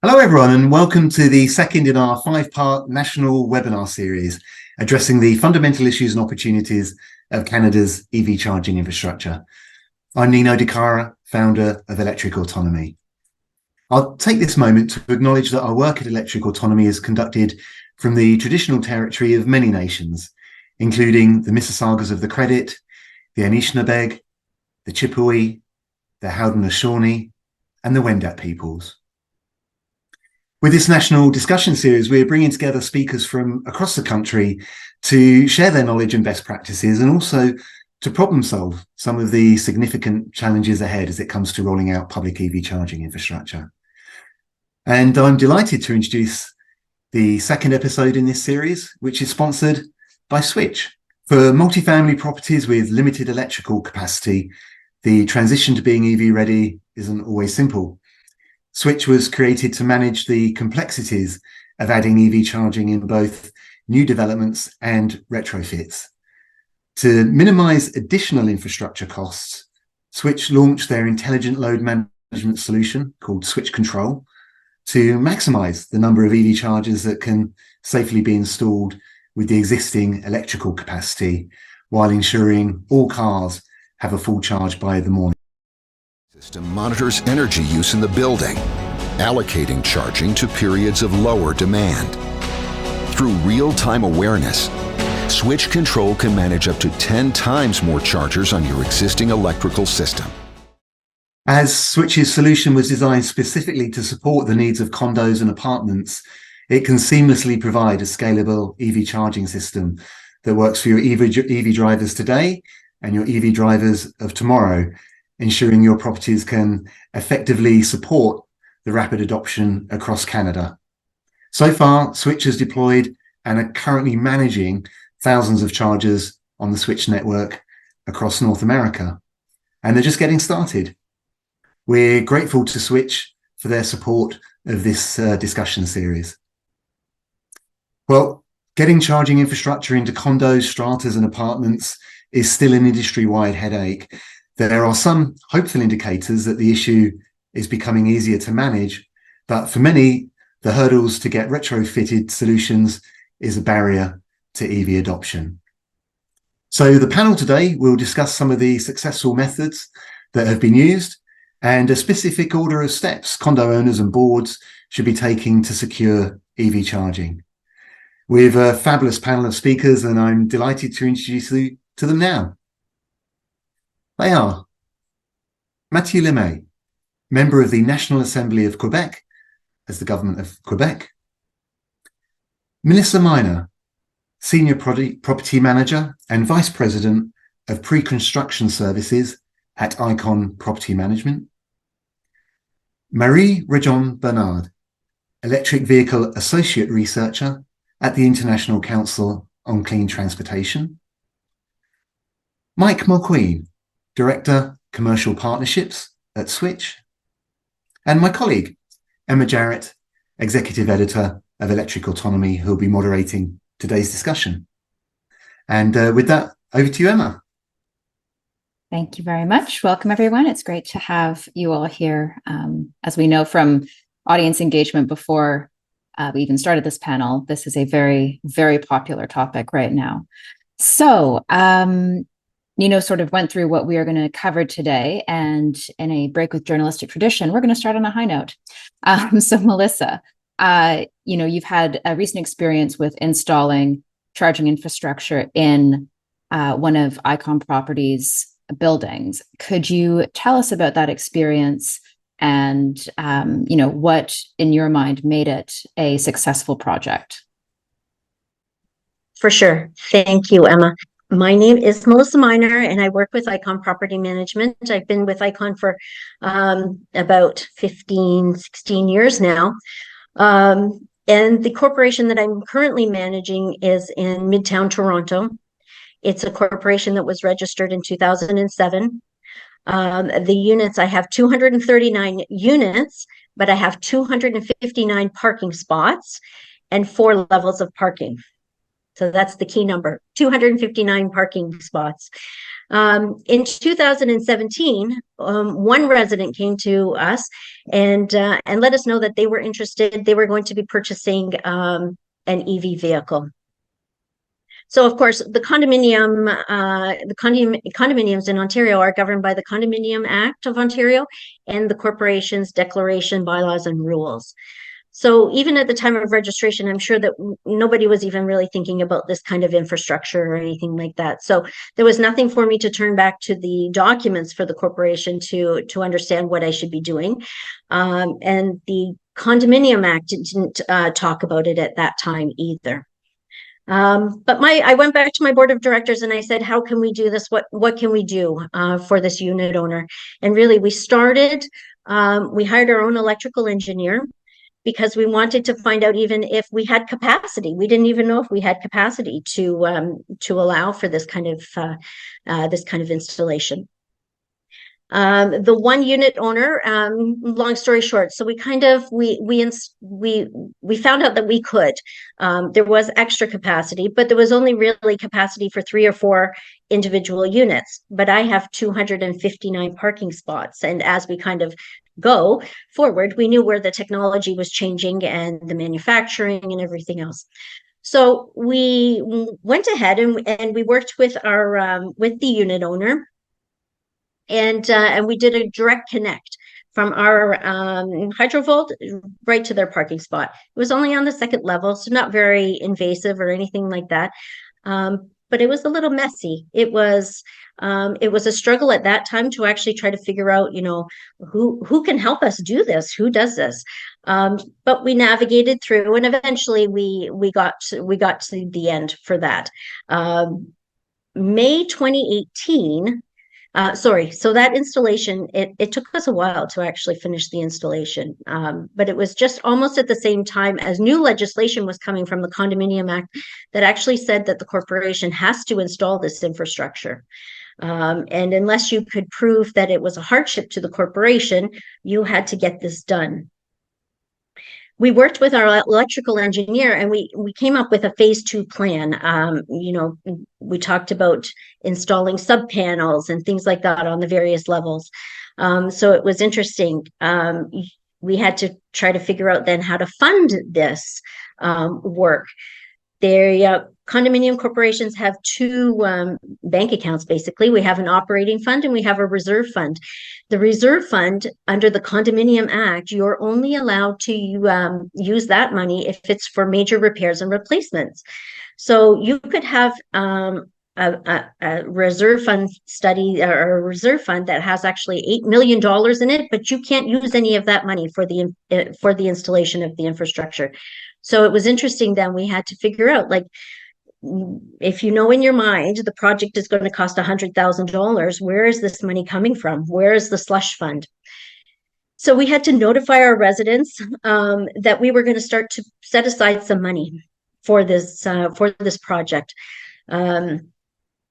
Hello, everyone, and welcome to the second in our five-part national webinar series addressing the fundamental issues and opportunities of Canada's EV charging infrastructure. I'm Nino De Cara, founder of Electric Autonomy. I'll take this moment to acknowledge that our work at Electric Autonomy is conducted from the traditional territory of many nations, including the Mississaugas of the Credit, the Anishinaabe, the Chippewa, the Haudenosaunee, and the Wendat peoples. With this national discussion series, we're bringing together speakers from across the country to share their knowledge and best practices, and also to problem solve some of the significant challenges ahead as it comes to rolling out public EV charging infrastructure. And I'm delighted to introduce the second episode in this series, which is sponsored by Switch. For multifamily properties with limited electrical capacity, the transition to being EV ready isn't always simple. Switch was created to manage the complexities of adding EV charging in both new developments and retrofits. To minimize additional infrastructure costs, Switch launched their intelligent load management solution called Switch Control to maximize the number of EV chargers that can safely be installed with the existing electrical capacity, while ensuring all cars have a full charge by the morning. System monitors energy use in the building, allocating charging to periods of lower demand. Through real-time awareness, Switch Control can manage up to 10 times more chargers on your existing electrical system. As Switch's solution was designed specifically to support the needs of condos and apartments, it can seamlessly provide a scalable EV charging system that works for your EV drivers today and your EV drivers of tomorrow, ensuring your properties can effectively support the rapid adoption across Canada. So far, Switch has deployed and are currently managing thousands of chargers on the Switch network across North America, and they're just getting started. We're grateful to Switch for their support of this discussion series. Well, getting charging infrastructure into condos, stratas, and apartments is still an industry-wide headache. There are some hopeful indicators that the issue is becoming easier to manage, but for many, the hurdles to get retrofitted solutions is a barrier to EV adoption. So the panel today will discuss some of the successful methods that have been used and a specific order of steps condo owners and boards should be taking to secure EV charging. We have a fabulous panel of speakers, and I'm delighted to introduce you to them now. They are Mathieu Lemay, member of the National Assembly of Quebec as the government of Quebec. Melissa Miner, senior property manager and vice president of pre-construction services at Icon Property Management. Marie Rejon Bernard, electric vehicle associate researcher at the International Council on Clean Transportation. Mike Mulqueen, Director, Commercial Partnerships at Switch. And my colleague, Emma Jarrett, Executive Editor of Electric Autonomy, who will be moderating today's discussion. And with that, over to you, Emma. Thank you very much. Welcome, everyone. It's great to have you all here. As we know from audience engagement before we even started this panel, this is a very, very popular topic right now. So, Nino sort of went through what we are going to cover today, and in a break with journalistic tradition, we're going to start on a high note. So Melissa, you've had a recent experience with installing charging infrastructure in one of Icon Properties' buildings. Could you tell us about that experience and, what in your mind made it a successful project? For sure. Thank you, Emma. My name is Melissa Miner, and I work with Icon Property Management. I've been with Icon for about 15, 16 years now. And the corporation that I'm currently managing is in Midtown Toronto. It's a corporation that was registered in 2007. The units, I have 239 units, but I have 259 parking spots and 4 levels of parking. So that's the key number, 259 parking spots. In 2017, one resident came to us and let us know that they were interested. They were going to be purchasing an EV vehicle. So, of course, the condominiums in Ontario are governed by the Condominium Act of Ontario and the Corporation's Declaration, Bylaws, and Rules. So even at the time of registration, I'm sure that nobody was even really thinking about this kind of infrastructure or anything like that. So there was nothing for me to turn back to the documents for the corporation to understand what I should be doing. And the Condominium Act didn't talk about it at that time either. But I went back to my board of directors and I said, how can we do this? What can we do for this unit owner? And really we started, we hired our own electrical engineer because we wanted to find out even if we had capacity. We didn't even know if we had capacity to allow for this kind of installation. The one unit owner, long story short, so we found out that we could. There was extra capacity, but there was only really capacity for 3 or 4 individual units. But I have 259 parking spots, and as we kind of go forward, we knew where the technology was changing and the manufacturing and everything else. So we went ahead and we worked with with the unit owner. And we did a direct connect from our hydrovolt right to their parking spot. It was only on the 2nd level, so not very invasive or anything like that. But it was a little messy. It was a struggle at that time to actually try to figure out, who can help us do this? Who does this? But we navigated through, and eventually we got to the end for that. May 2018. So that installation, it took us a while to actually finish the installation, but it was just almost at the same time as new legislation was coming from the Condominium Act that actually said that the corporation has to install this infrastructure. And unless you could prove that it was a hardship to the corporation, you had to get this done. We worked with our electrical engineer and we came up with a phase 2 plan. We talked about installing sub panels and things like that on the various levels. So it was interesting. We had to try to figure out then how to fund this work. Condominium corporations have 2 bank accounts, basically. We have an operating fund and we have a reserve fund. The reserve fund, under the Condominium Act, you're only allowed to use that money if it's for major repairs and replacements. So you could have a reserve fund study or a reserve fund that has actually $8 million in it, but you can't use any of that money for the installation of the infrastructure. So it was interesting. Then we had to figure out, if you know in your mind the project is going to cost $100,000, where is this money coming from? Where is the slush fund? So we had to notify our residents that we were going to start to set aside some money for this project.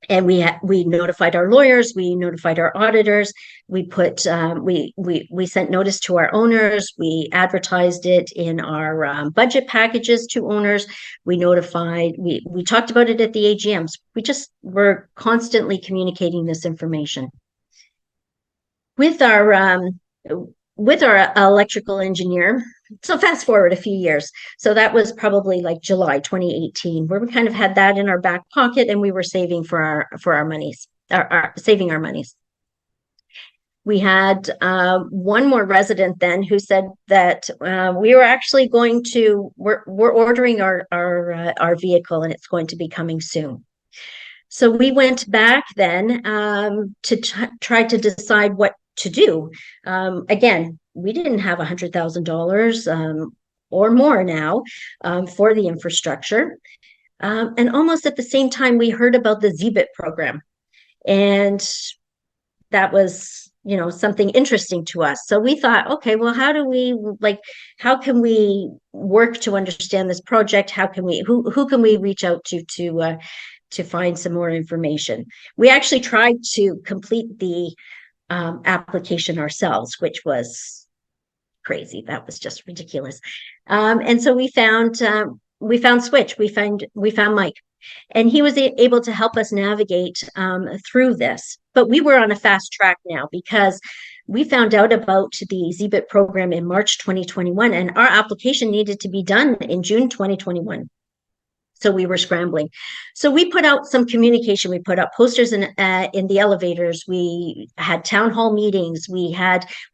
And we notified our lawyers, we notified our auditors, we sent notice to our owners, we advertised it in our budget packages to owners, we talked about it at the AGMs. We just were constantly communicating this information. With our electrical engineer, so fast forward a few years. So that was probably like July 2018, where we kind of had that in our back pocket and we were saving for our monies, saving our monies. We had one more resident then who said that we were actually we're ordering our vehicle and it's going to be coming soon. So we went back then to try to decide what to do. Again, we didn't have $100,000 or more now for the infrastructure. And almost at the same time, we heard about the ZBIT program. And that was, something interesting to us. So we thought, okay, well, how can we work to understand this project? Who can we reach out to find some more information? We actually tried to complete the application ourselves, which was crazy. That was just ridiculous. And so we found we found Switch, we found Mike, and he was able to help us navigate through this. But we were on a fast track now because we found out about the ZBIT program in March 2021, and our application needed to be done in June 2021. So we were scrambling. So we put out some communication. We put up posters in the elevators. We had town hall meetings. We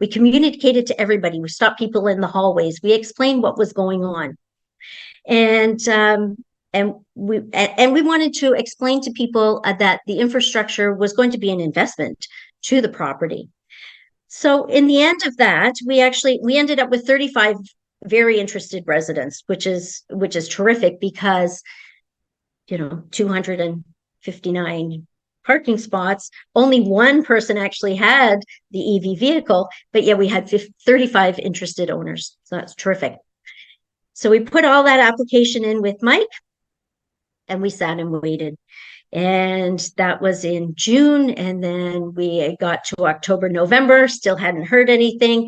communicated to everybody. We stopped people in the hallways. We explained what was going on. And we wanted to explain to people that the infrastructure was going to be an investment to the property. So in the end of that, we ended up with 35 very interested residents, which is terrific because, 259 parking spots, only one person actually had the EV vehicle, but yeah, we had 35 interested owners. So that's terrific. So we put all that application in with Mike, and we sat and waited. And that was in June. And then we got to October, November, still hadn't heard anything.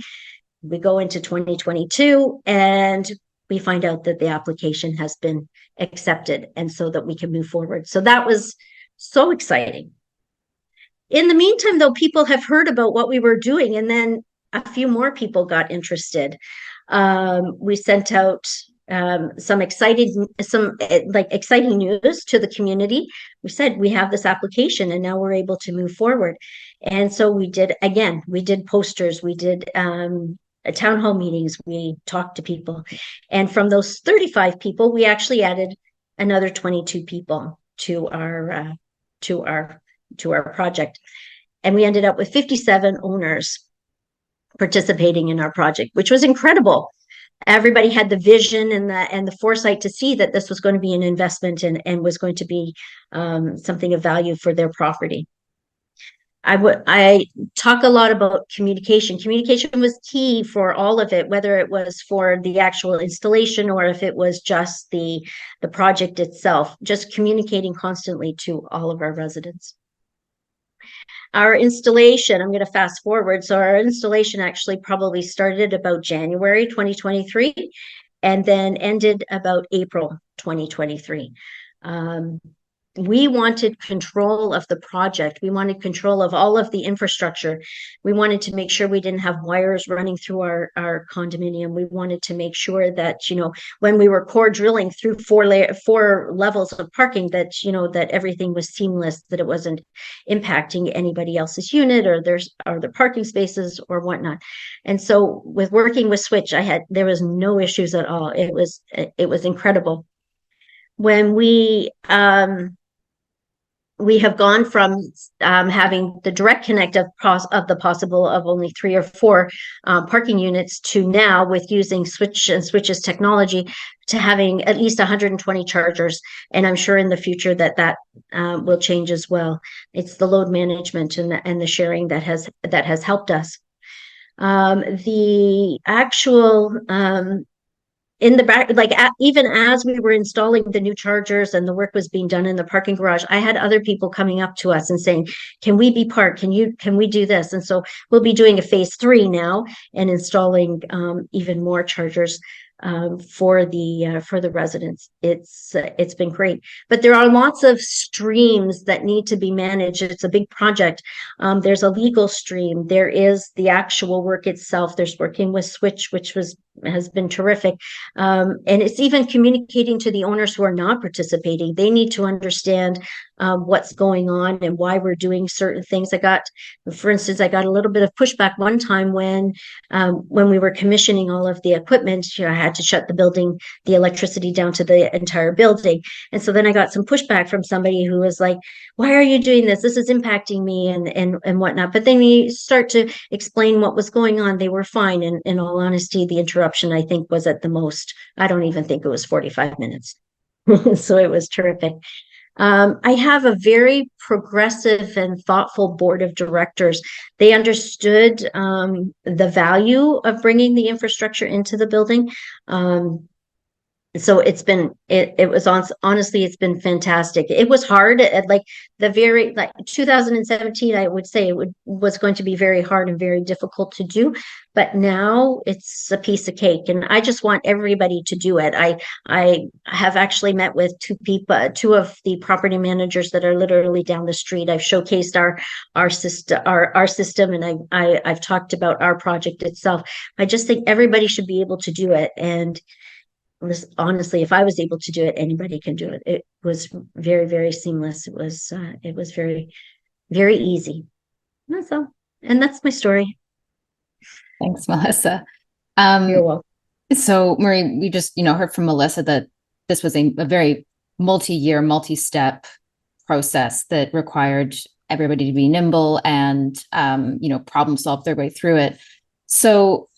We go into 2022 and we find out that the application has been accepted, and so that we can move forward. So that was so exciting. In the meantime, though, people have heard about what we were doing, and then a few more people got interested. We sent out some exciting news to the community. We said we have this application and now we're able to move forward. And so we did posters, we did town hall meetings, we talked to people. And from those 35 people, we actually added another 22 people to our project. And we ended up with 57 owners participating in our project, which was incredible. Everybody had the vision and the foresight to see that this was going to be an investment and was going to be something of value for their property. I talk a lot about communication. Communication was key for all of it, whether it was for the actual installation or if it was just the project itself, just communicating constantly to all of our residents. Our installation, I'm going to fast forward. So our installation actually probably started about January 2023 and then ended about April 2023. We wanted control of the project. We wanted control of all of the infrastructure. We wanted to make sure we didn't have wires running through our condominium. We wanted to make sure that, when we were core drilling through four levels of parking, that, that everything was seamless, that it wasn't impacting anybody else's unit or their parking spaces or whatnot. And so with working with Switch, there was no issues at all. It was incredible. When we have gone from having the direct connect of the possible of only 3 or 4 parking units to now, with using Switch and Switch's technology, to having at least 120 chargers. And I'm sure in the future that will change as well. It's the load management and the sharing that has helped us. The actual in the back, even as we were installing the new chargers and the work was being done in the parking garage, I had other people coming up to us and saying, can we be part? Can we do this? And so we'll be doing a phase 3 now and installing even more chargers for the residents. It's been great, but there are lots of streams that need to be managed. It's a big project. There's a legal stream. There is the actual work itself. There's working with Switch, which has been terrific. And it's even communicating to the owners who are not participating. They need to understand what's going on and why we're doing certain things. For instance, I got a little bit of pushback one time when we were commissioning all of the equipment. I had to shut the electricity down to the entire building. And so then I got some pushback from somebody who was like, why are you doing this? This is impacting me and whatnot. But then we start to explain what was going on. They were fine. And in all honesty, the interruption, I think, was at the most, I don't even think it was 45 minutes. So it was terrific. I have a very progressive and thoughtful board of directors. They understood the value of bringing the infrastructure into the building. so it was honestly, it's been fantastic. It was hard at like the very, like 2017, I would say was going to be very hard and very difficult to do, but now it's a piece of cake, and I just want everybody to do it. I have actually met with two of the property managers that are literally down the street. I've showcased our system, and I've talked about our project itself. I just think everybody should be able to do it, and honestly, if I was able to do it, anybody can do it. It was very, very seamless. It was very, very easy. That's all. And that's my story. Thanks, Melissa. You're welcome. So Marie, we just, heard from Melissa that this was a very multi-year, multi-step process that required everybody to be nimble and, problem solve their way through it. So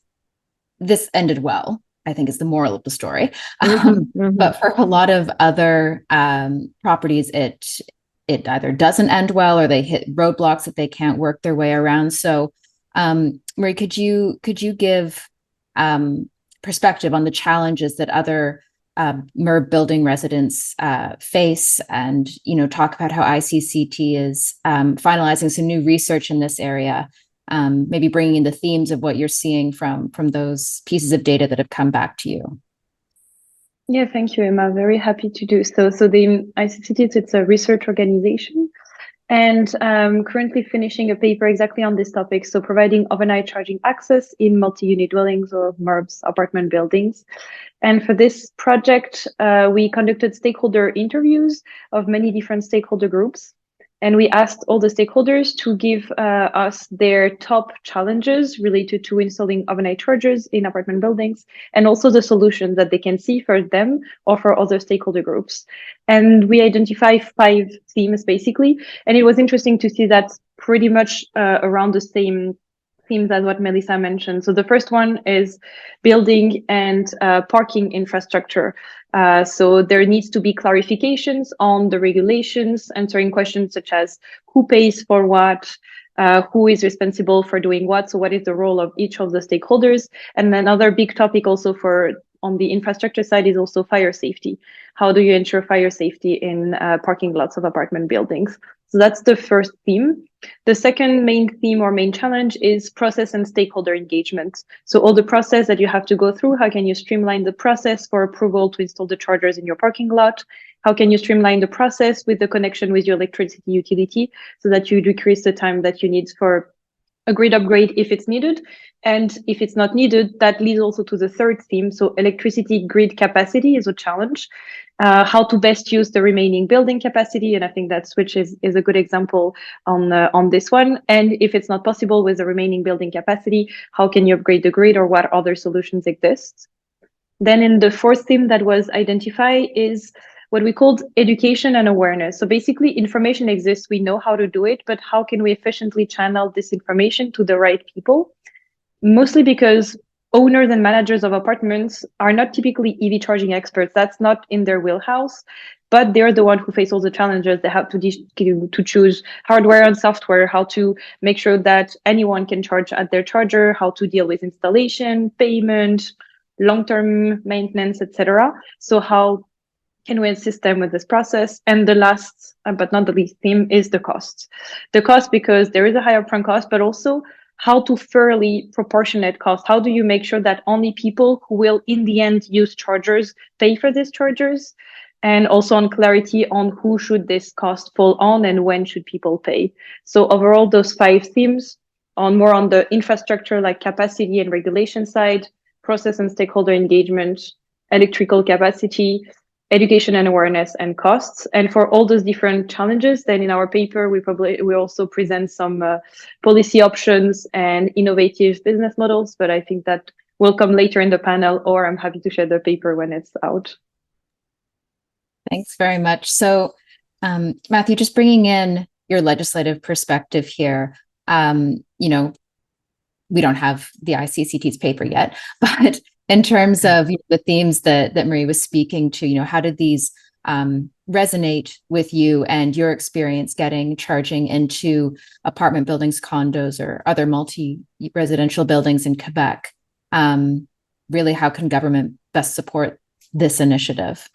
this ended well, I think, is the moral of the story. But for a lot of other properties, it either doesn't end well or they hit roadblocks that they can't work their way around. So, Marie, could you give perspective on the challenges that other MURB building residents face, and talk about how ICCT is finalizing some new research in this area? Maybe bringing in the themes of what you're seeing from those pieces of data that have come back to you. Yeah, thank you, Emma. Very happy to do so. So the ICCT, it's a research organization, and currently finishing a paper exactly on this topic. So providing overnight charging access in multi-unit dwellings or MURBS apartment buildings. And for this project, we conducted stakeholder interviews of many different stakeholder groups. And we asked all the stakeholders to give us their top challenges related to installing overnight chargers in apartment buildings, and also the solutions that they can see for them or for other stakeholder groups. And we identify 5 themes basically. And it was interesting to see that pretty much around the same themes as what Melissa mentioned. So the first one is building and parking infrastructure. So there needs to be clarifications on the regulations, answering questions such as who pays for what, who is responsible for doing what. So what is the role of each of the stakeholders? And another big topic also on the infrastructure side is also fire safety. How do you ensure fire safety in parking lots of apartment buildings? So that's the first theme. The second main theme or main challenge is process and stakeholder engagement. So all the process that you have to go through, how can you streamline the process for approval to install the chargers in your parking lot? How can you streamline the process with the connection with your electricity utility so that you decrease the time that you need for a grid upgrade if it's needed? And if it's not needed, that leads also to the third theme. So electricity grid capacity is a challenge. How to best use the remaining building capacity. And I think that switch is a good example on this one. And if it's not possible with the remaining building capacity, how can you upgrade the grid, or what other solutions exist? Then in the fourth theme that was identified is what we called education and awareness. So basically information exists, we know how to do it, but how can we efficiently channel this information to the right people? Mostly because owners and managers of apartments are not typically EV charging experts. That's not in their wheelhouse, but they're the one who face all the challenges. They have to choose hardware and software, how to make sure that anyone can charge at their charger, how to deal with installation, payment, long-term maintenance, etc. So how can we assist them with this process? And the last, but not the least theme is the cost. The cost, because there is a high upfront cost, but also how to fairly proportionate cost. How do you make sure that only people who will in the end use chargers pay for these chargers? And also on clarity on who should this cost fall on and when should people pay. So overall, those 5 themes more on the infrastructure like capacity and regulation side, process and stakeholder engagement, electrical capacity, education and awareness, and costs. And for all those different challenges, then in our paper, we also present some policy options and innovative business models, but I think that will come later in the panel, or I'm happy to share the paper when it's out. Thanks very much. So, Matthew, just bringing in your legislative perspective here, we don't have the ICCT's paper yet, but in terms of the themes that Marie was speaking to, how did these resonate with you and your experience getting charging into apartment buildings, condos, or other multi-residential buildings in Quebec? Really, how can government best support this initiative?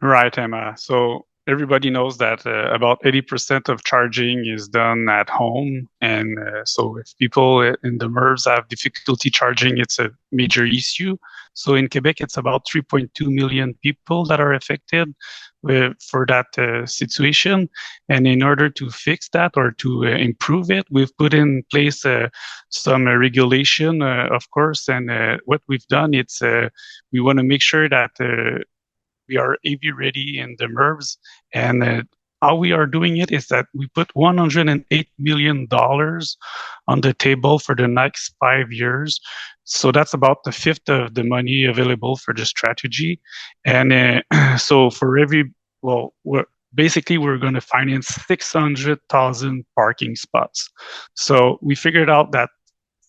Right, Emma. So everybody knows that about 80% of charging is done at home. And so if people in the MURBS have difficulty charging, it's a major issue. So in Quebec, it's about 3.2 million people that are affected for that situation. And in order to fix that or to improve it, we've put in place some regulation, of course. And what we've done, it's we want to make sure that we are AV ready in the MURBS. And how we are doing it is that we put $108 million on the table for the next 5 years. So that's about the fifth of the money available for the strategy. And so for we're going to finance 600,000 parking spots. So we figured out that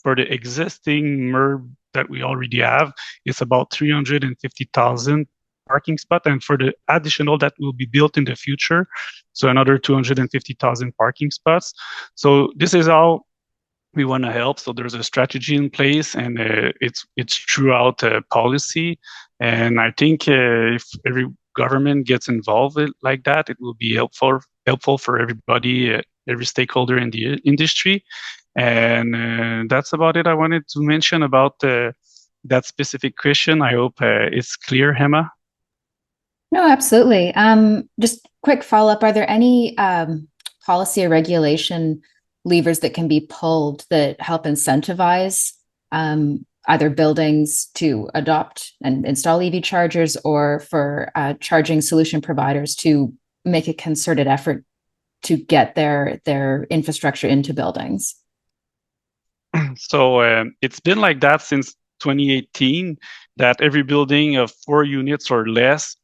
for the existing MURB that we already have, it's about 350,000 parking spot, and for the additional that will be built in the future, so another 250,000 parking spots. So this is how we want to help. So there's a strategy in place, and it's throughout policy. And I think if every government gets involved like that, it will be helpful for everybody, every stakeholder in the industry. And that's about it I wanted to mention about that specific question. I hope it's clear, Emma. No, absolutely. Just quick follow-up. Are there any policy or regulation levers that can be pulled that help incentivize either buildings to adopt and install EV chargers, or for charging solution providers to make a concerted effort to get their infrastructure into buildings? So it's been like that since 2018, that every building of 4 units or less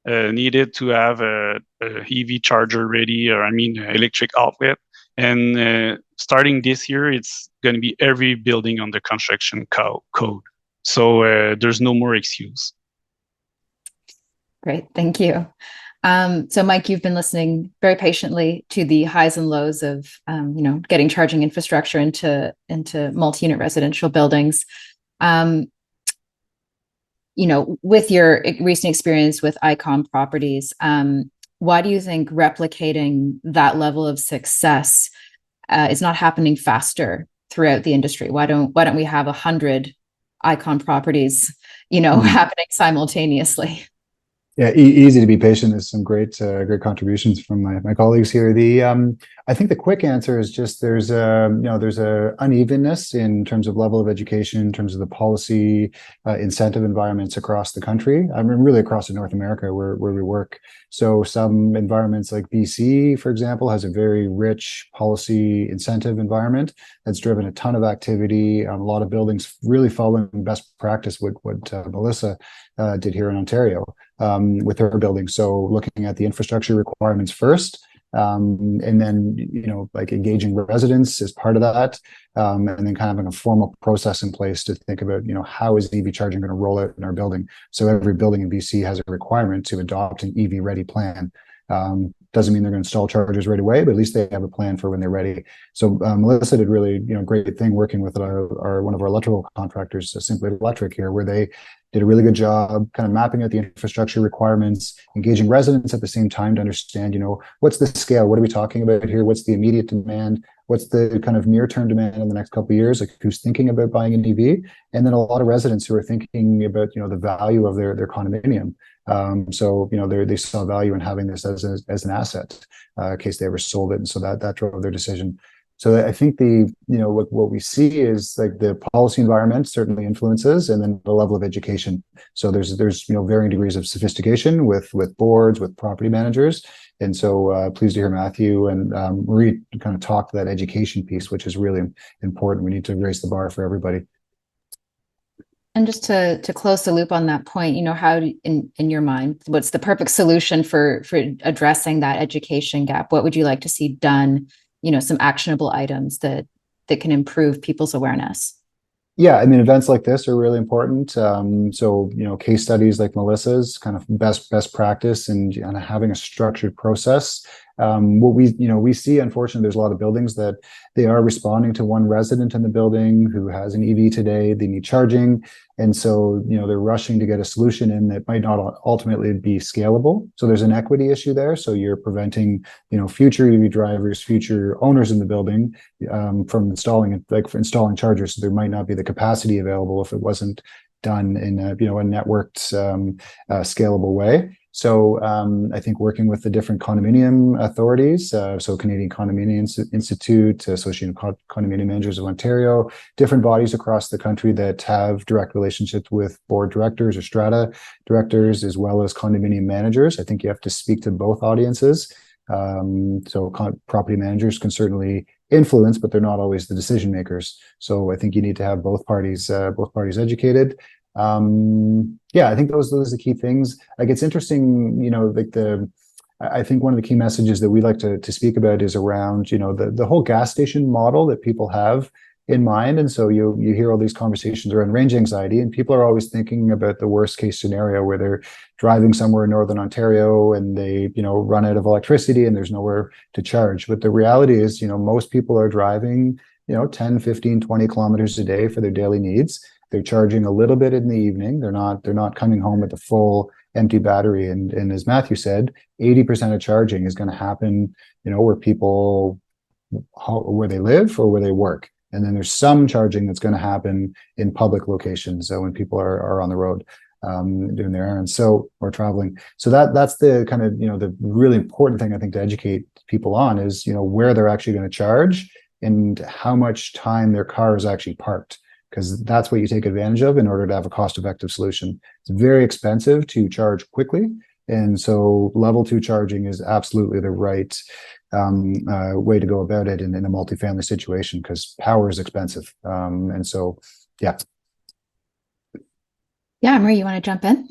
needed to have a EV charger ready, or electric outlet. And starting this year, it's going to be every building on the construction code. So there's no more excuse. Great, thank you. So Mike, you've been listening very patiently to the highs and lows of getting charging infrastructure into multi-unit residential buildings. With your recent experience with Icon Properties, why do you think replicating that level of success is not happening faster throughout the industry? Why don't we have 100 Icon Properties, happening simultaneously? Yeah, easy to be patient. There's some great contributions from my colleagues here. I think the quick answer is just there's a unevenness in terms of level of education, in terms of the policy incentive environments across the country. Really across North America where we work. So some environments like BC, for example, has a very rich policy incentive environment that's driven a ton of activity. A lot of buildings really following best practice, what Melissa did here in Ontario with her building. So looking at the infrastructure requirements first, and then like engaging residents as part of that, and then kind of having a formal process in place to think about how is EV charging going to roll out in our building. So every building in BC has a requirement to adopt an EV ready plan. Doesn't mean they're going to install chargers right away, but at least they have a plan for when they're ready. So Melissa did really great thing working with one of our electrical contractors, Simply Electric here, where they did a really good job kind of mapping out the infrastructure requirements, engaging residents at the same time to understand, what's the scale? What are we talking about here? What's the immediate demand? What's the kind of near-term demand in the next couple of years? Like who's thinking about buying an EV? And then a lot of residents who are thinking about, the value of their condominium. So they saw value in having this as an asset in case they ever sold it, and so that drove their decision. So I think what we see is like the policy environment certainly influences, and then the level of education. So there's varying degrees of sophistication with boards, with property managers, and so pleased to hear Matthew and Marie kind of talk to that education piece, which is really important. We need to raise the bar for everybody. And just to close the loop on that point, how in your mind, what's the perfect solution for addressing that education gap? What would you like to see done? Some actionable items that can improve people's awareness. Yeah, events like this are really important. So case studies like Melissa's, kind of best practice, and having a structured process What we see, unfortunately, there's a lot of buildings that they are responding to one resident in the building who has an EV today. They need charging. And so, they're rushing to get a solution in that might not ultimately be scalable. So there's an equity issue there. So you're preventing, future EV drivers, future owners in the building from installing chargers. So there might not be the capacity available if it wasn't done in a networked, scalable way. So I think working with the different condominium authorities, so Canadian Condominium Institute, Association of Condominium Managers of Ontario, different bodies across the country that have direct relationships with board directors or strata directors, as well as condominium managers. I think you have to speak to both audiences. So property managers can certainly influence, but they're not always the decision makers. So I think you need to have both parties educated. I think those are the key things. Like, it's interesting, I think one of the key messages that we like to speak about is around, the whole gas station model that people have in mind. And so you hear all these conversations around range anxiety, and people are always thinking about the worst case scenario where they're driving somewhere in Northern Ontario and they, run out of electricity and there's nowhere to charge. But the reality is, most people are driving, 10, 15, 20 kilometers a day for their daily needs. They're charging a little bit in the evening. They're not coming home with a full empty battery. And as Matthew said, 80% of charging is going to happen, where they live or where they work. And then there's some charging that's going to happen in public locations. So when people are on the road doing their errands, or traveling. So that's the kind of, the really important thing I think to educate people on is, where they're actually going to charge and how much time their car is actually parked, because that's what you take advantage of in order to have a cost-effective solution. It's very expensive to charge quickly. And so level 2 charging is absolutely the right way to go about it in a multifamily situation, because power is expensive. And so, yeah. Yeah, Marie, you want to jump in?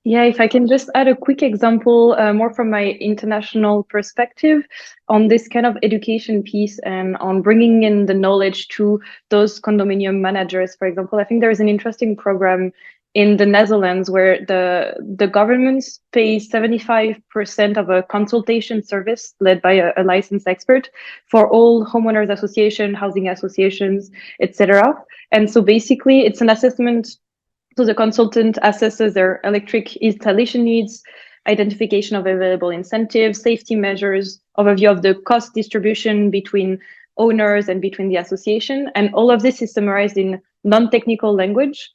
Yeah, if I can just add a quick example, more from my international perspective on this kind of education piece and on bringing in the knowledge to those condominium managers, for example. I think there is an interesting program in the Netherlands where the government pays 75% of a consultation service led by a licensed expert for all homeowners association, housing associations, etc. And so basically it's an assessment. So the consultant assesses their electric installation needs, identification of available incentives, safety measures, overview of the cost distribution between owners and between the association. And all of this is summarized in non-technical language.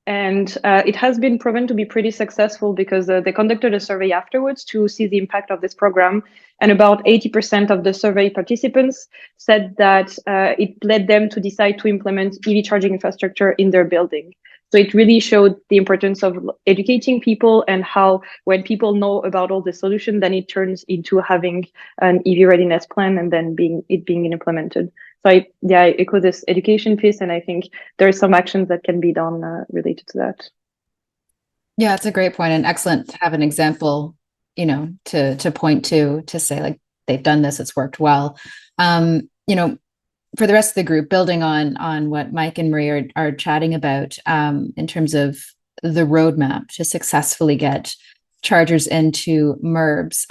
And it has been proven to be pretty successful because they conducted a survey afterwards to see the impact of this program. And about 80% of the survey participants said that it led them to decide to implement EV charging infrastructure in their building. So it really showed the importance of educating people and how when people know about all the solutions, then it turns into having an EV readiness plan and then being implemented. So I echo this education piece, and I think there are some actions that can be done related to that. Yeah, it's a great point, and excellent to have an example, to point to say like they've done this, it's worked well. For the rest of the group, building on what Mike and Marie are chatting about in terms of the roadmap to successfully get chargers into MURBS.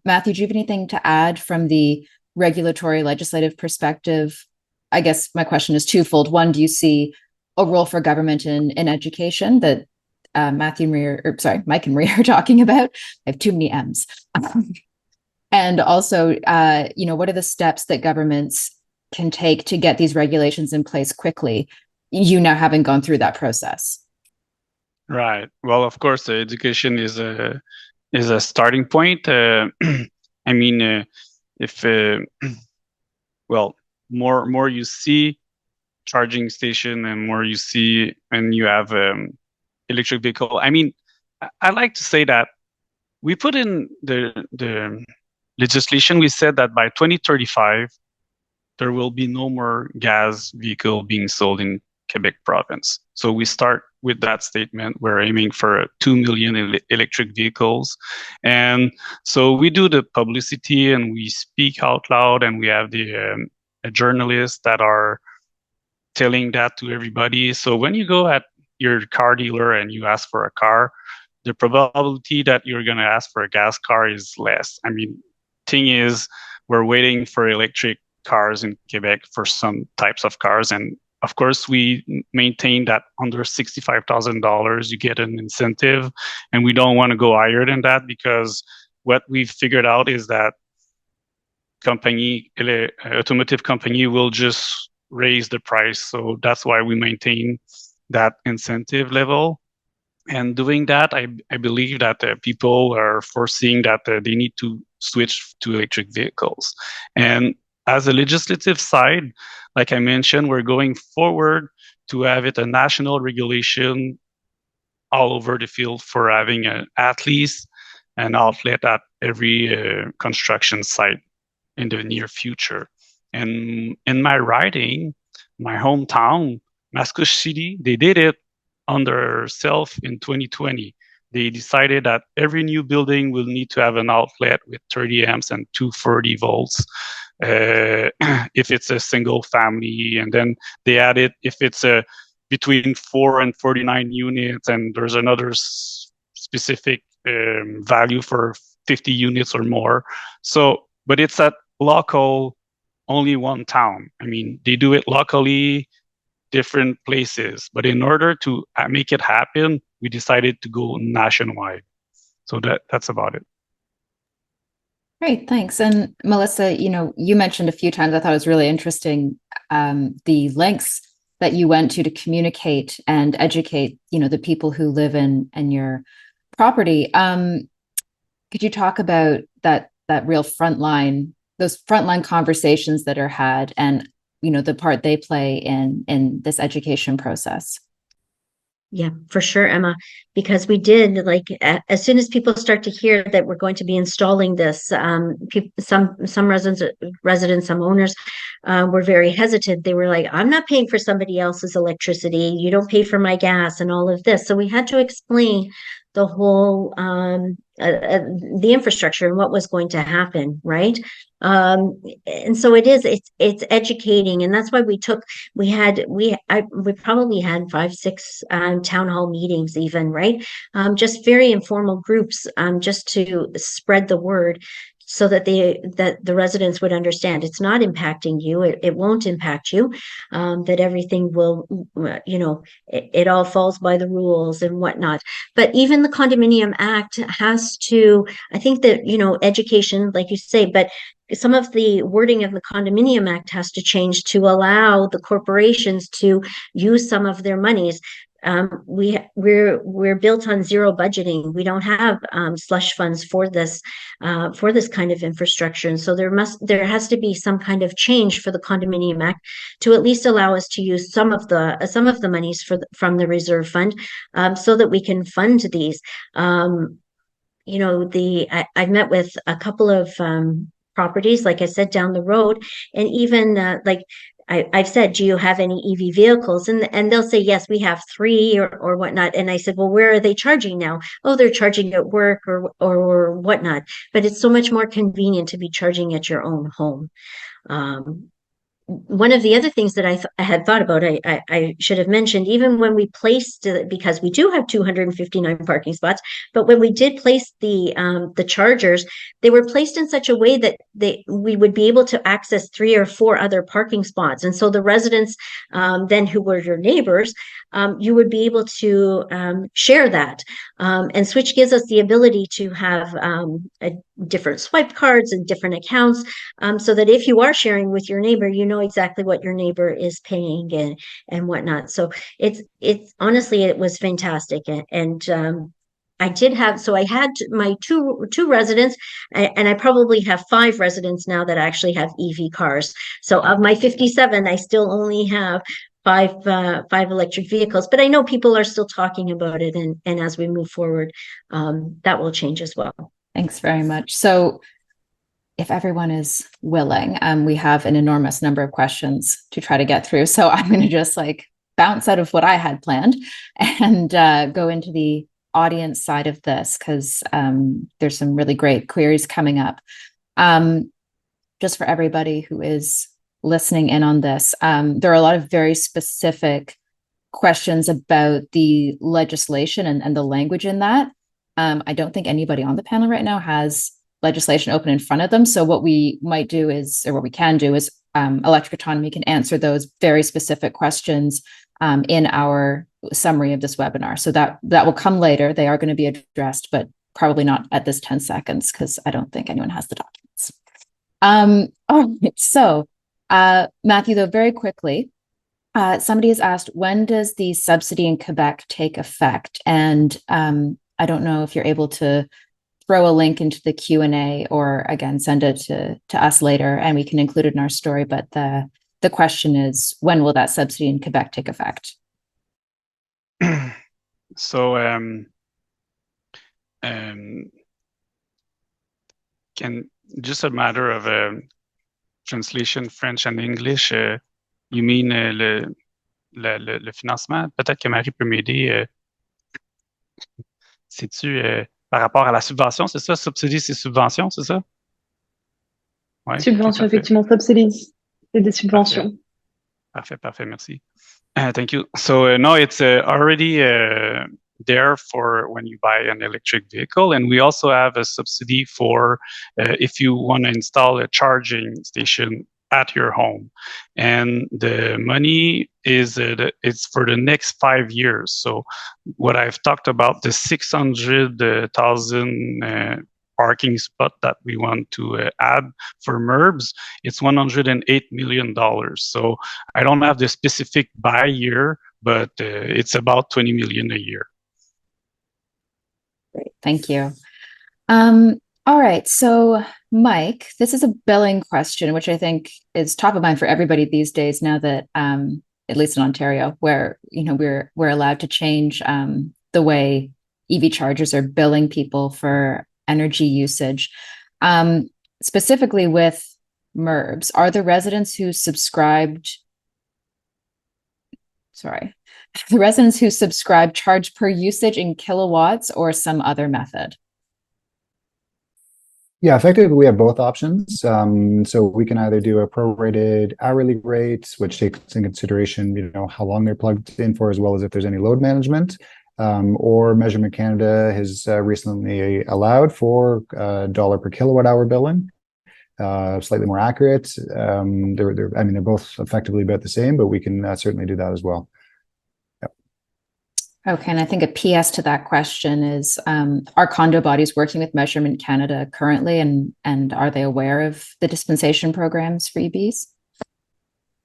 Matthew, do you have anything to add from the regulatory legislative perspective? I guess my question is twofold. One, do you see a role for government in education that Mike and Marie are talking about? I have too many M's. And also, what are the steps that governments can take to get these regulations in place quickly, you now having gone through that process? Right. Well, of course, education is a starting point. I mean, if more you see charging station and more you see and you have electric vehicle. I mean, I like to say that we put in the legislation. We said that by 2035. There will be no more gas vehicle being sold in Quebec province. So we start with that statement. We're aiming for 2 million electric vehicles. And so we do the publicity and we speak out loud, and we have the journalists that are telling that to everybody. So when you go at your car dealer and you ask for a car, the probability that you're going to ask for a gas car is less. I mean, thing is we're waiting for electric cars in Quebec for some types of cars. And of course, we maintain that under $65,000, you get an incentive. And we don't want to go higher than that, because what we've figured out is that automotive company will just raise the price. So that's why we maintain that incentive level. And doing that, I believe that people are foreseeing that they need to switch to electric vehicles. And as a legislative side, like I mentioned, we're going forward to have it a national regulation all over the field for having at least an outlet at every construction site in the near future. And in my riding, my hometown, Mascouche City, they did it under self in 2020. They decided that every new building will need to have an outlet with 30 amps and 240 volts if it's a single family. And then they added if it's between 4 and 49 units, and there's another specific value for 50 units or more. So, but it's at local, only one town. I mean, they do it locally, different places, but in order to make it happen, we decided to go nationwide. So that's about it. Great, thanks. And Melissa, you mentioned a few times, I thought it was really interesting, the lengths that you went to communicate and educate, the people who live in your property. Could you talk about that real those frontline conversations that are had, and the part they play in this education process? Yeah, for sure, Emma, because we did, as soon as people start to hear that we're going to be installing this, some residents, some owners were very hesitant. They were like, I'm not paying for somebody else's electricity. You don't pay for my gas and all of this. So we had to explain the whole the infrastructure and what was going to happen, right? And so it's educating, and that's why we probably had 5-6 town hall meetings even, right? Just very informal groups, just to spread the word, so that the residents would understand it's not impacting you. It won't impact you. That everything will, it all falls by the rules and whatnot. But even the Condominium Act has to, I think that, education, like you say, but some of the wording of the Condominium Act has to change to allow the corporations to use some of their monies. We're built on zero budgeting. We don't have slush funds for this kind of infrastructure, and so there has to be some kind of change for the Condominium Act to at least allow us to use some of the monies from the reserve fund, so that we can fund these. I've met with a couple of properties, like I said, down the road, and even I've said, do you have any EV vehicles? And they'll say, yes, we have 3 or whatnot. And I said, well, where are they charging now? Oh, they're charging at work or whatnot. But it's so much more convenient to be charging at your own home. One of the other things that I had thought about, I should have mentioned, even when we placed, because we do have 259 parking spots, but when we did place the chargers, they were placed in such a way that we would be able to access 3 or 4 other parking spots. And so the residents then who were your neighbors, you would be able to share that. And Switch gives us the ability to have different swipe cards and different accounts, so that if you are sharing with your neighbor, you know exactly what your neighbor is paying and whatnot. So it's honestly, it was fantastic. And I had my two residents, and I probably have 5 residents now that actually have EV cars. So of my 57, I still only have 5 electric vehicles, but I know people are still talking about it. And as we move forward, that will change as well. Thanks very much. So if everyone is willing, we have an enormous number of questions to try to get through. So I'm going to just bounce out of what I had planned and go into the audience side of this, because there's some really great queries coming up. Just for everybody who is listening in on this, there are a lot of very specific questions about the legislation and the language in that. I don't think anybody on the panel right now has legislation open in front of them. So what we might do is, or what we can do is, Electric Autonomy can answer those very specific questions in our summary of this webinar. So that will come later. They are going to be addressed, but probably not at this 10 seconds because I don't think anyone has the documents. All right. So Matthew, though, very quickly, somebody has asked, when does the subsidy in Quebec take effect? And I don't know if you're able to throw a link into the Q&A or again, send it to us later and we can include it in our story. But the question is, when will that subsidy in Quebec take effect? So can just a matter of translation French and English. You mean le financement? Peut-être que Marie peut m'aider. C'est-tu par rapport à la subvention, c'est ça? Subsidy, c'est subvention, c'est ça? Ouais, Subvention, effectivement, subsidies, c'est des subventions. Parfait, merci. Thank you. So no, it's already there for when you buy an electric vehicle, and we also have a subsidy for if you want to install a charging station at your home, and the money is it's for the next 5 years. So what I've talked about, the 600,000 parking spot that we want to add for MURBS, it's $108 million. So I don't have the specific by year, but it's about 20 million a year. Great, thank you. All right, so Mike, this is a billing question, which I think is top of mind for everybody these days now that, at least in Ontario, where we're allowed to change the way EV chargers are billing people for energy usage. Specifically with MURBS, are the residents who subscribe charged per usage in kilowatts or some other method? Yeah, effectively, we have both options. So we can either do a prorated hourly rate, which takes into consideration, how long they're plugged in for, as well as if there's any load management. Or Measurement Canada has recently allowed for $1 per kilowatt hour billing, slightly more accurate. They're both effectively about the same, but we can certainly do that as well. Okay, and I think a PS to that question is, are condo bodies working with Measurement Canada currently, and are they aware of the dispensation programs for EVs?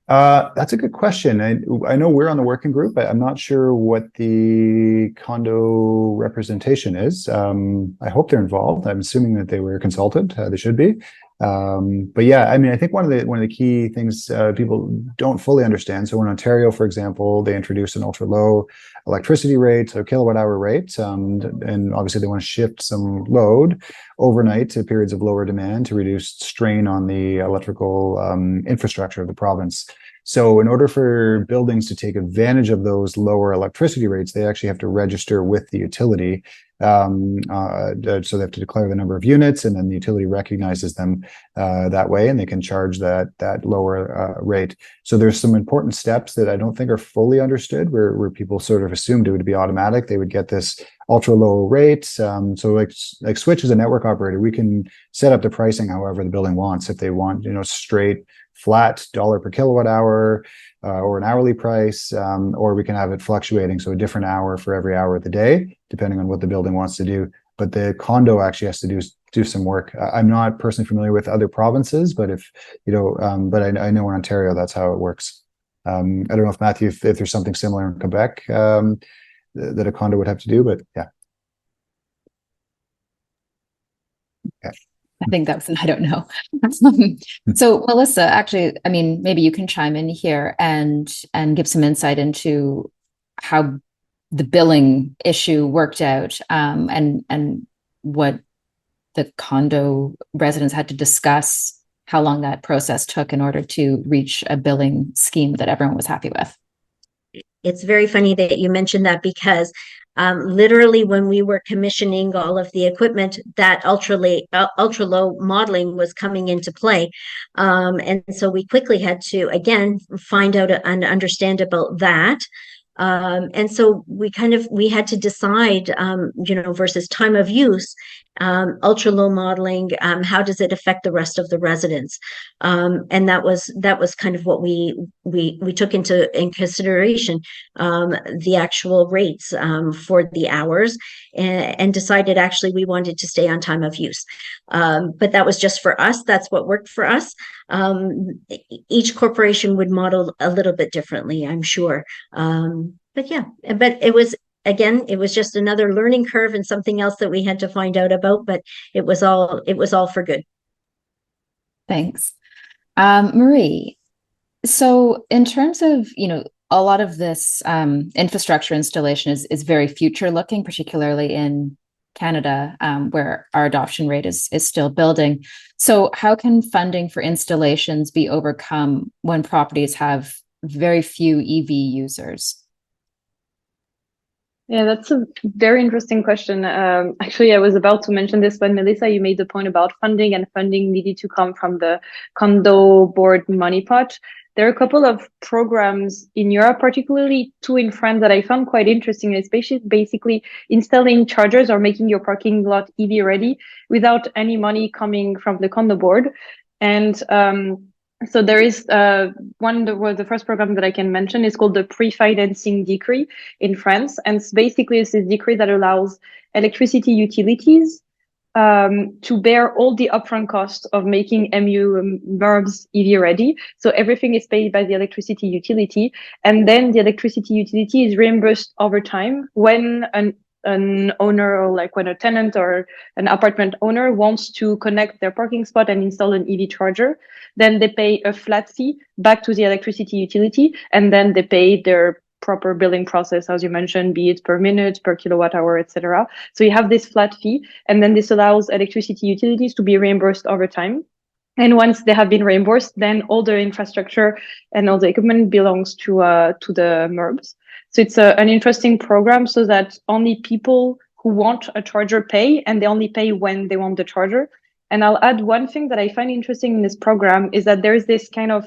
That's a good question. I know we're on the working group. I'm not sure what the condo representation is. I hope they're involved. I'm assuming that they were consulted. They should be. But yeah, I think one of the key things people don't fully understand. So in Ontario, for example, they introduced an ultra low electricity rate, so kilowatt hour rate, and obviously they want to shift some load overnight to periods of lower demand to reduce strain on the electrical infrastructure of the province. So in order for buildings to take advantage of those lower electricity rates, they actually have to register with the utility. So they have to declare the number of units, and then the utility recognizes them that way, and they can charge that lower rate. So there's some important steps that I don't think are fully understood, where people sort of assumed it would be automatic. They would get this ultra low rate. So like Switch as a network operator, we can set up the pricing however the building wants. If they want, straight flat $1 per kilowatt hour, or an hourly price, or we can have it fluctuating, so a different hour for every hour of the day, depending on what the building wants to do. But the condo actually has to do some work. I'm not personally familiar with other provinces, but but I know in Ontario that's how it works. I don't know if Matthew, if there's something similar in Quebec that a condo would have to do, but yeah. Okay. I think that's, I don't know. So Melissa, actually, maybe you can chime in here and give some insight into how the billing issue worked out, and what the condo residents had to discuss, how long that process took in order to reach a billing scheme that everyone was happy with. It's very funny that you mentioned that, because literally when we were commissioning all of the equipment, that ultra low modeling was coming into play. And so we quickly had to, again, find out and understand about that. And so we had to decide, versus time of use, ultra low modeling, how does it affect the rest of the residents? And that was kind of what we took in consideration, the actual rates for the hours, and decided actually we wanted to stay on time of use. But that was just for us. That's what worked for us. Each corporation would model a little bit differently, I'm sure. But yeah, but it was just another learning curve and something else that we had to find out about, but it was all for good. Thanks. Marie, so in terms of, a lot of this infrastructure installation is very future looking, particularly in Canada, where our adoption rate is still building. So how can funding for installations be overcome when properties have very few EV users? Yeah, that's a very interesting question. Actually, I was about to mention this, but Melissa, you made the point about funding, and funding needed to come from the condo board money pot. There are a couple of programs in Europe, particularly two in France, that I found quite interesting, especially basically installing chargers or making your parking lot EV ready without any money coming from the condo board. And so there is the first program that I can mention is called the pre-financing decree in France. And basically it's a decree that allows electricity utilities to bear all the upfront costs of making MURBS EV ready. So everything is paid by the electricity utility. And then the electricity utility is reimbursed over time when an owner, or like when a tenant or an apartment owner wants to connect their parking spot and install an EV charger, then they pay a flat fee back to the electricity utility, and then they pay their proper billing process, as you mentioned, be it per minute, per kilowatt hour, etc. So you have this flat fee, and then this allows electricity utilities to be reimbursed over time. And once they have been reimbursed, then all the infrastructure and all the equipment belongs to the MURBS. So it's an interesting program, so that only people who want a charger pay, and they only pay when they want the charger. And I'll add one thing that I find interesting in this program is that there's this kind of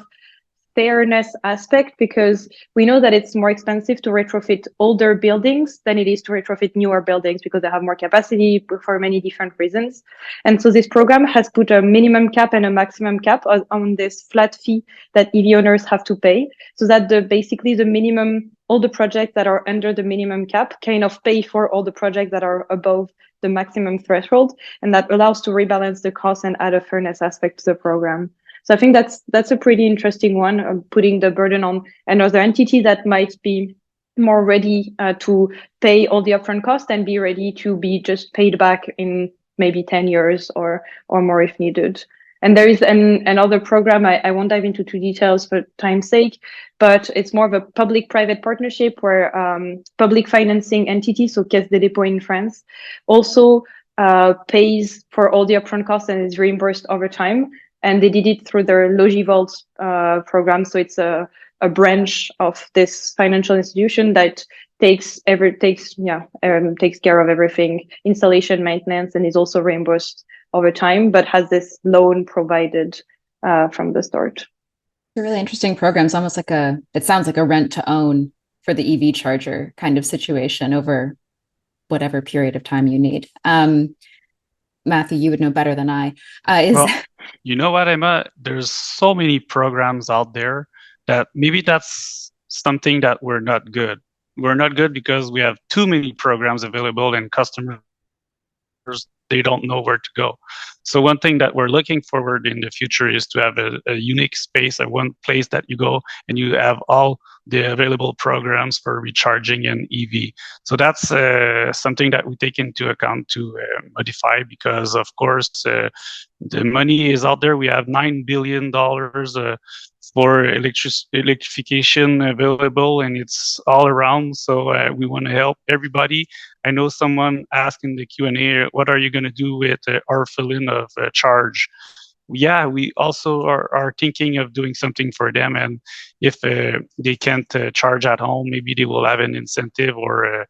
fairness aspect, because we know that it's more expensive to retrofit older buildings than it is to retrofit newer buildings, because they have more capacity for many different reasons. And so this program has put a minimum cap and a maximum cap on this flat fee that EV owners have to pay, so that basically the minimum, all the projects that are under the minimum cap kind of pay for all the projects that are above the maximum threshold, and that allows to rebalance the cost and add a fairness aspect to the program. So I think that's a pretty interesting one, putting the burden on another entity that might be more ready to pay all the upfront cost and be ready to be just paid back in maybe 10 years or more if needed. And there is another program, I won't dive into too details for time's sake, but it's more of a public-private partnership where public financing entity, so Caisse des Dépôts in France, also pays for all the upfront costs and is reimbursed over time. And they did it through their Logivault program. So it's a branch of this financial institution that takes care of everything, installation, maintenance, and is also reimbursed over time, but has this loan provided from the start. It's a really interesting program. It's almost like it sounds like a rent to own for the EV charger kind of situation over whatever period of time you need. Matthew, you would know better than I. Well, you know what, Emma? There's so many programs out there that maybe that's something that we're not good. We're not good because we have too many programs available and customers, they don't know where to go. So one thing that we're looking forward in the future is to have a unique space, one place that you go and you have all the available programs for recharging an EV. So that's something that we take into account to modify, because of course the money is out there. We have $9 billion for electrification available, and it's all around. So we want to help everybody. I know someone asked in the Q&A, what are you going to do with our fill-in of charge? Yeah, we also are thinking of doing something for them. And if they can't charge at home, maybe they will have an incentive or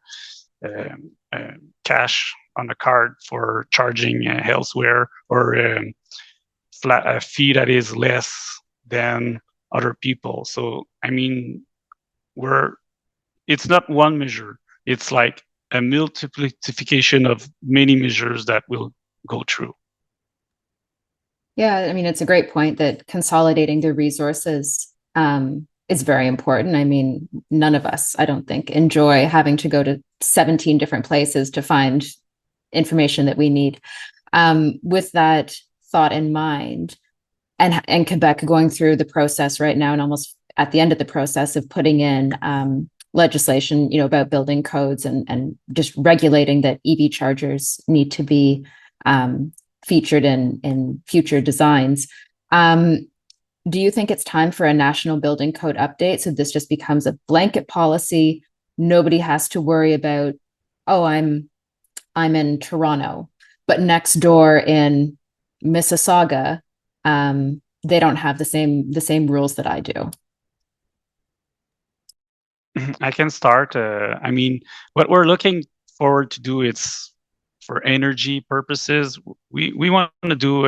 cash on a card for charging elsewhere, or a fee that is less than other people. So, I mean, it's not one measure. It's like a multiplication of many measures that will go through. Yeah, I mean, it's a great point that consolidating the resources is very important. I mean, none of us, I don't think, enjoy having to go to 17 different places to find information that we need. With that thought in mind, and Quebec going through the process right now and almost at the end of the process of putting in legislation, about building codes and just regulating that EV chargers need to be featured in future designs. Do you think it's time for a national building code update so this just becomes a blanket policy? Nobody has to worry about, oh, I'm in Toronto, but next door in Mississauga, they don't have the same rules that I do. I can start. I mean, what we're looking forward to do is for energy purposes. We want to do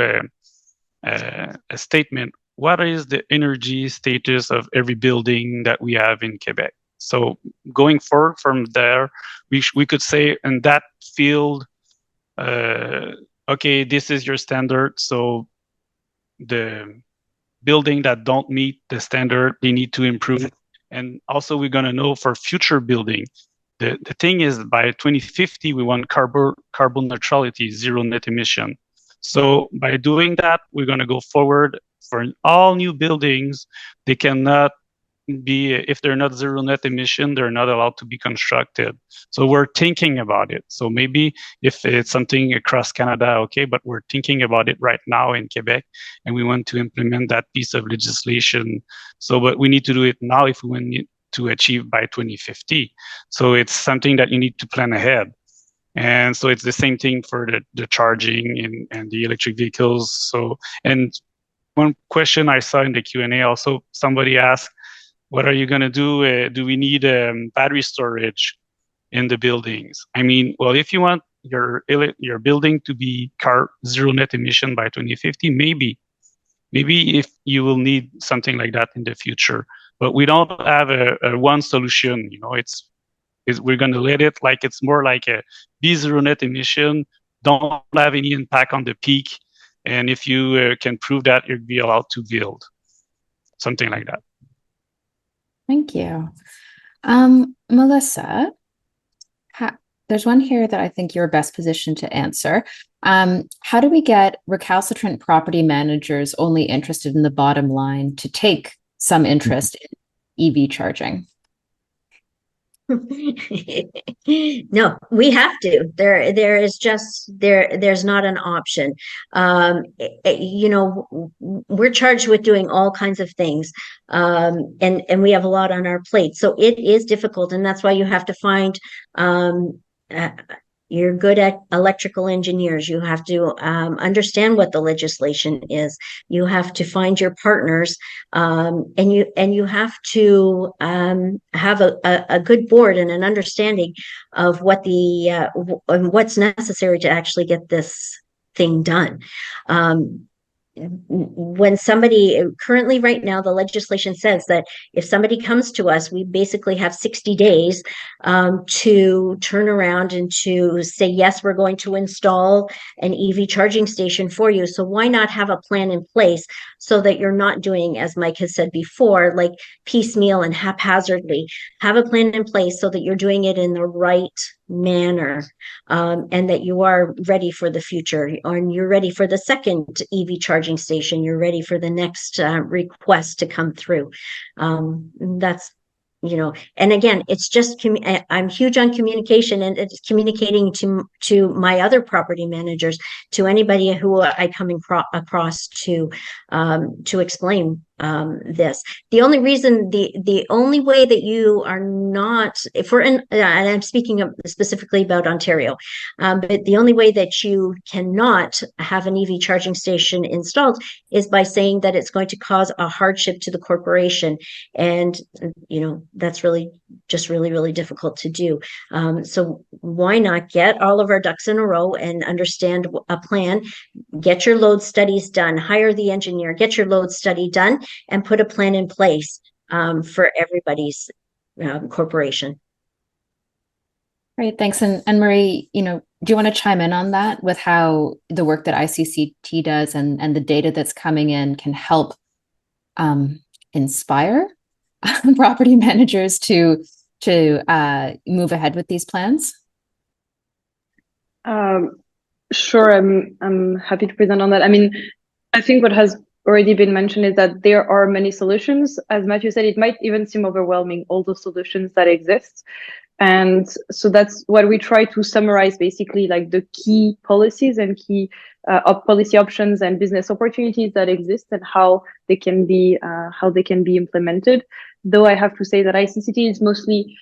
a statement. What is the energy status of every building that we have in Quebec? So going forward from there, we could say in that field, okay, this is your standard. So the building that don't meet the standard, they need to improve. And also we're going to know for future building. The thing is by 2050, we want carbon neutrality, zero net emission. So by doing that, we're going to go forward for all new buildings. They cannot be, if they're not zero net emission, they're not allowed to be constructed. So we're thinking about it. So maybe if it's something across Canada, okay, but we're thinking about it right now in Quebec, and we want to implement that piece of legislation. So, but we need to do it now if we want to achieve by 2050. So it's something that you need to plan ahead. And so it's the same thing for the charging and the electric vehicles. So, and one question I saw in the Q&A also, somebody asked, what are you going to do? Do we need battery storage in the buildings? I mean, well, if you want your building to be zero net emission by 2050, maybe if you will need something like that in the future. But we don't have a one solution. We're going to let it like it's more like a be zero net emission, don't have any impact on the peak. And if you can prove that, you'll be allowed to build something like that. Thank you. Melissa, there's one here that I think you're best positioned to answer. How do we get recalcitrant property managers only interested in the bottom line to take some interest in EV charging? No, we have to. There's not an option. We're charged with doing all kinds of things, and we have a lot on our plate. So it is difficult, and that's why you have to find. You're good at electrical engineers. You have to understand what the legislation is. You have to find your partners, and you have to have a good board and an understanding of what what's necessary to actually get this thing done. When somebody currently right now, the legislation says that if somebody comes to us, we basically have 60 days to turn around and to say, yes, we're going to install an EV charging station for you. So why not have a plan in place so that you're not doing, as Mike has said before, like piecemeal and haphazardly. Have a plan in place so that you're doing it in the right manner, and that you are ready for the future, and you're ready for the second EV charging station. You're ready for the next request to come through. That's, and again, it's just, I'm huge on communication, and it's communicating to my other property managers, to anybody who I come across to explain this. The only reason, the only way that you are not, and I'm speaking specifically about Ontario, but the only way that you cannot have an EV charging station installed is by saying that it's going to cause a hardship to the corporation. And, that's really difficult to do. So why not get all of our ducks in a row and understand a plan, get your load studies done, hire the engineer, get your load study done, and put a plan in place for everybody's corporation. Great, thanks. And Marie, do you want to chime in on that with how the work that ICCT does and the data that's coming in can help inspire property managers to move ahead with these plans? Sure, I'm happy to present on that. I mean, I think what has already been mentioned is that there are many solutions. As Matthew said, it might even seem overwhelming, all the solutions that exist. And so that's what we try to summarize, basically, like the key policies and key policy options and business opportunities that exist and how they can be implemented. Though I have to say that ICCT is mostly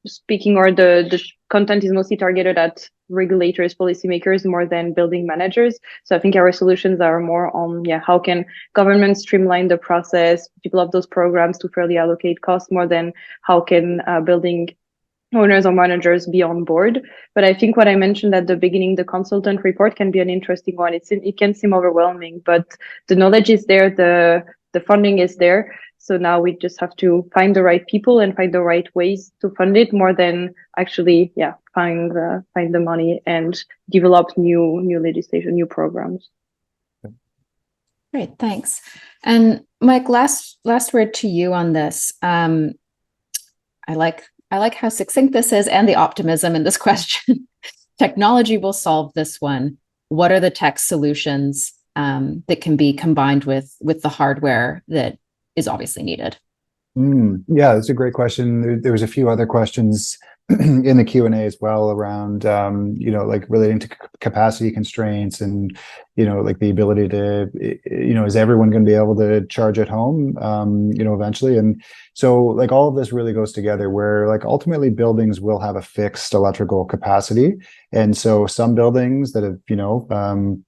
speaking, or the content is mostly targeted at regulators, policymakers, more than building managers. So I think our solutions are more on, how can governments streamline the process, develop those programs to fairly allocate costs, more than how can building owners or managers be on board. But I think what I mentioned at the beginning, the consultant report can be an interesting one. It can seem overwhelming, but the knowledge is there, the funding is there. So now we just have to find the right people and find the right ways to fund it, more than actually, find the money and develop new legislation, new programs. Great, thanks. And Mike, last word to you on this. I like how succinct this is and the optimism in this question. Technology will solve this one. What are the tech solutions that can be combined with the hardware that is obviously needed? Yeah, that's a great question. There was a few other questions in the Q&A as well around, like relating to capacity constraints and, like the ability to, is everyone going to be able to charge at home, eventually? And so like all of this really goes together where like ultimately buildings will have a fixed electrical capacity. And so some buildings that have,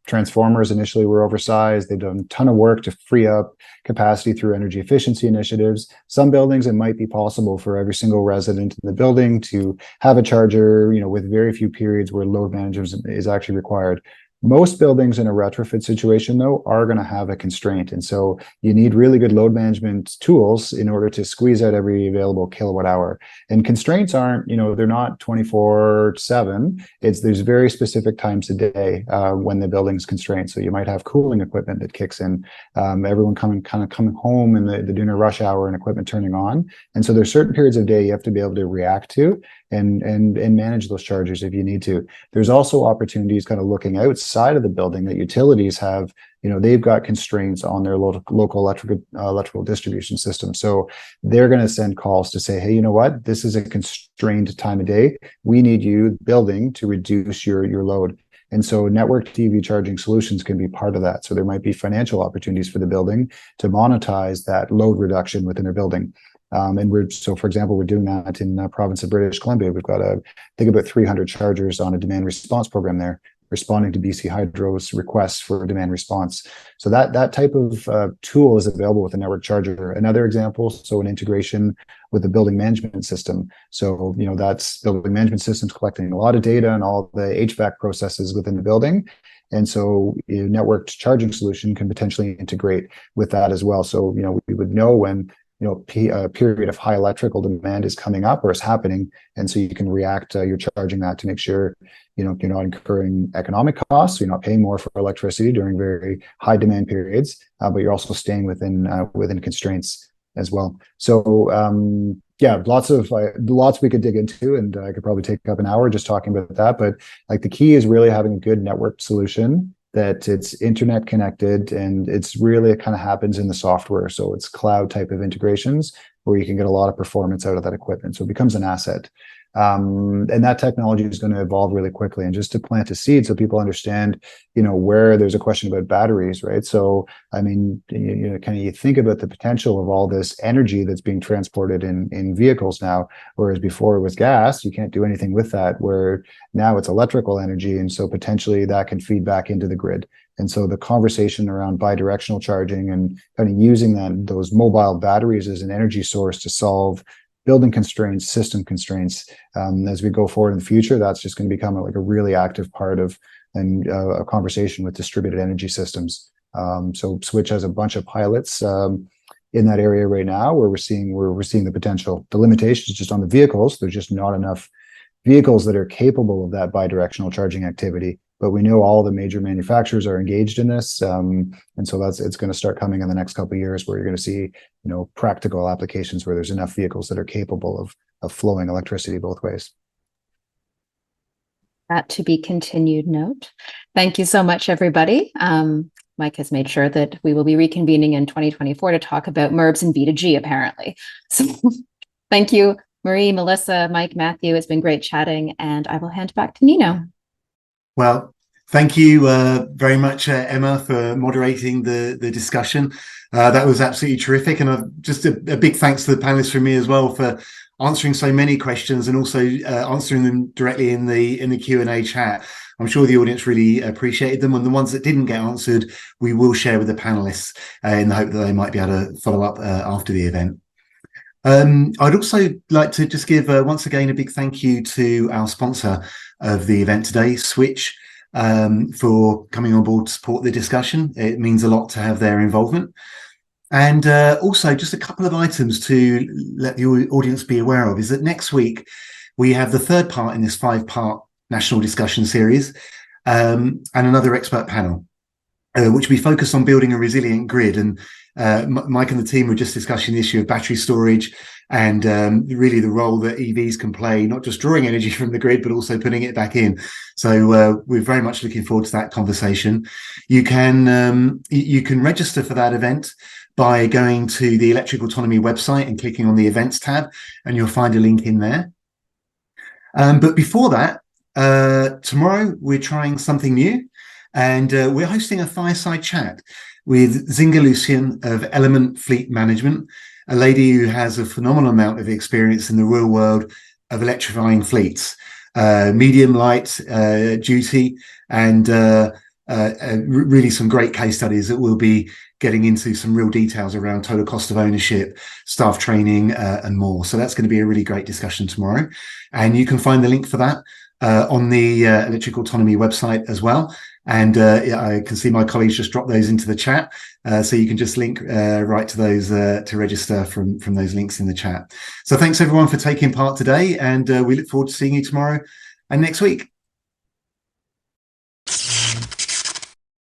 transformers initially were oversized, they've done a ton of work to free up capacity through energy efficiency initiatives. Some buildings, it might be possible for every single resident in the building to have a charger, with very few periods where load management is actually required. Most buildings in a retrofit situation, though, are going to have a constraint. And so you need really good load management tools in order to squeeze out every available kilowatt hour. And constraints aren't, they're not 24/7. There's very specific times a day when the building's constrained. So you might have cooling equipment that kicks in, everyone coming home in the dinner rush hour and equipment turning on. And so there's certain periods of day you have to be able to react to and manage those chargers if you need to. There's also opportunities kind of looking outside of the building that utilities have. They've got constraints on their local electrical distribution system. So they're going to send calls to say, hey, you know what? This is a constrained time of day. We need you, building, to reduce your load. And so networked EV charging solutions can be part of that. So there might be financial opportunities for the building to monetize that load reduction within their building. For example, we're doing that in the province of British Columbia. We've got I think about 300 chargers on a demand response program there, responding to BC Hydro's requests for demand response. So that type of tool is available with a network charger. Another example, so an integration with the building management system. So, that's building management systems collecting a lot of data and all the HVAC processes within the building. And so a networked charging solution can potentially integrate with that as well. So, we would know when a period of high electrical demand is coming up or is happening. And so you can react, you're charging that to make sure, you're not incurring economic costs. So you're not paying more for electricity during very high demand periods, but you're also staying within constraints as well. So, lots we could dig into, and I could probably take up an hour just talking about that. But like the key is really having a good networked solution that it's internet connected, and it kind of happens in the software. So it's cloud type of integrations where you can get a lot of performance out of that equipment. So it becomes an asset. And that technology is going to evolve really quickly. And just to plant a seed so people understand, where there's a question about batteries, right? So, I mean, you think about the potential of all this energy that's being transported in vehicles now, whereas before it was gas, you can't do anything with that, where now it's electrical energy. And so potentially that can feed back into the grid. And so the conversation around bidirectional charging and kind of using those mobile batteries as an energy source to solve building constraints, system constraints, as we go forward in the future, that's just going to become a really active part of a conversation with distributed energy systems. So Switch has a bunch of pilots in that area right now where we're seeing the potential. The limitation is just on the vehicles. There's just not enough vehicles that are capable of that bidirectional charging activity. But we know all the major manufacturers are engaged in this, and so it's going to start coming in the next couple of years, where you're going to see, practical applications where there's enough vehicles that are capable of flowing electricity both ways. That to be continued note. Thank you so much, everybody. Mike has made sure that we will be reconvening in 2024 to talk about MURBS and V2G, apparently. So thank you, Marie, Melissa, Mike, Matthew. It's been great chatting, and I will hand back to Nino. Well, thank you very much, Emma, for moderating the discussion. That was absolutely terrific. And just a big thanks to the panelists from me as well for answering so many questions, and also answering them directly in the Q&A chat. I'm sure the audience really appreciated them, and the ones that didn't get answered, we will share with the panelists in the hope that they might be able to follow up after the event. I'd also like to just give once again a big thank you to our sponsor of the event today, Switch, for coming on board to support the discussion. It means a lot to have their involvement. And also just a couple of items to let the audience be aware of is that next week we have the third part in this 5-part national discussion series, and another expert panel, which will be focused on building a resilient grid. And Mike and the team were just discussing the issue of battery storage and really the role that EVs can play, not just drawing energy from the grid, but also putting it back in. So we're very much looking forward to that conversation. You can register for that event by going to the Electric Autonomy website and clicking on the events tab, and you'll find a link in there. But before that, tomorrow we're trying something new, and we're hosting a fireside chat with Zinga Lucian of Element Fleet Management, a lady who has a phenomenal amount of experience in the real world of electrifying fleets, medium, light, duty, and really some great case studies that will be getting into some real details around total cost of ownership, staff training, and more. So that's going to be a really great discussion tomorrow. And you can find the link for that on the Electric Autonomy website as well. And I can see my colleagues just dropped those into the chat. So you can just link right to those to register from those links in the chat. So thanks everyone for taking part today. And we look forward to seeing you tomorrow and next week.